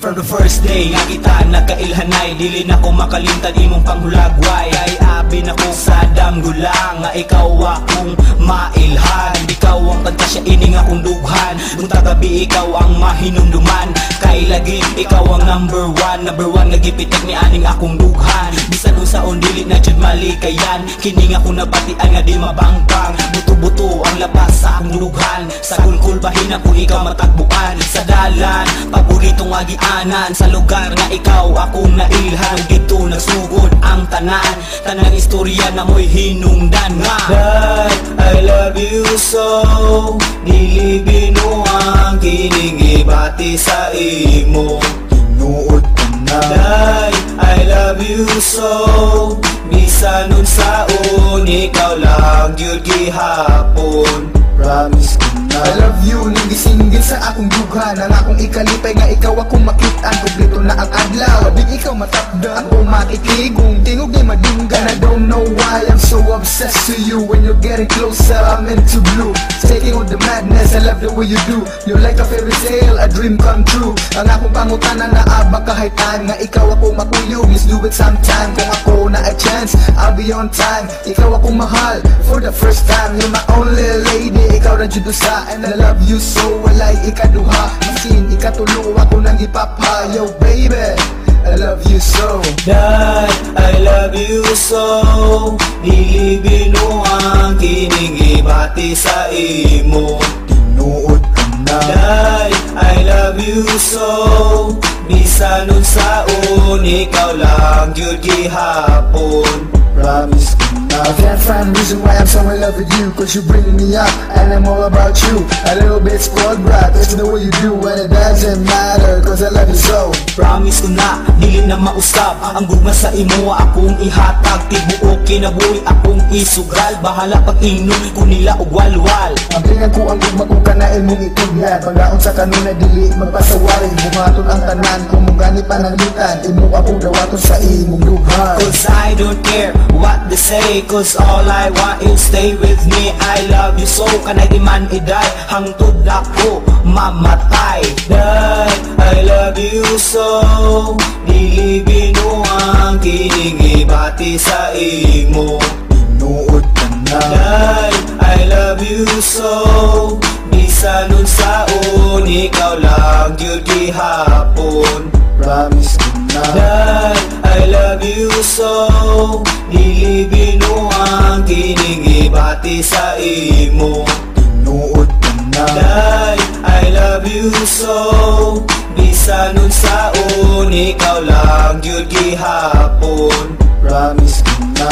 From the first day nga kita nagkailhanay, dili na ko makalimtan imong panghulagway. Kay abi na ko sa damgulang nga ikaw akong mailhan. Ikaw ang pantasya ini nga kong dughan, bunta gabi ikaw ang mahinumduman. Kay lagi ikaw ang number one lagi pitik ni aning akong dughan. Bisan unsaon dili na jud malikayan, kini nga kung nabatian nga di mabangkang. Buto-buto ang labas sa akong dughan, sa kulkul bahin ako ikaw matagbuan. Sa dalan paboritong agianan, sa lugar nga ikaw akong nailhan. Dito nagsugod ang tanan, tanang istorya na mo'y hinungdan nga. That I love you so, dili binuang kining ibati sa imo, tinuod ka na. That I love you so, bisan nun saon ikaw lang gyud gihapon, promise ko na. I love you, nang gisinggil sa akong dughan, ang akong ikalipay nga ikaw akong makitaan. Kompleto na ang adlaw, abing ikaw matakda, ako makitigong tingog ni madinggan. I don't know why I'm so obsessed to you. When you're getting closer, I'm into blue, taking on the madness. I love the way you do, you're like a fairy tale, a dream come true. Ang akong pangutana na aba kahit time nga ikaw ako makuyog, let's do it sometime. Kung ako na a chance, I'll be on time. Ikaw akong mahal for the first time, you're my only lady, ikaw na judusa. And I love you so, walay ikaduha, masin ikatulo ako nang ipapa. Yo baby, I love you so. That I love you so, dili binuang kining ibati sa imo, tinuod ka na. That I love you so, bisan nun saon ikaw lang gyud gihapon, promise ko na. I can't find a reason why I'm so in love with you, cause you bring me up and I'm all about you. A little bit spoiled brat, it's the way you do and it doesn't matter, cause I love you so. Promise ko na, dili na mausab ang gugma sa imo akong ihatag. Tibuok kinabuhi akong isugal, bahala pag inom ko nila og walwal. Ang tingnan ko ang gugma kung kanain mong itugyan, pagdaon sa kanuna dili magpasawari. Buhaton ang tanan kung mong gani pananglitan, imo akong dawaton sa imong lugar. Cause I don't care what they say, cause all I want is stay with me. I love you so, kanay di man iday, hangtod ako mamatay. That I love you so, dili binuang kining ibati sa imo, tinuod ka na. That I love you so, bisan nun saon ikaw lang gyud gihapon, promise ko na. That I love you so, dili binuang kining ibati sa imo, tinuod ka na. That I love you so, bisan nun saon ikaw lang gyud gihapon, promise ko na.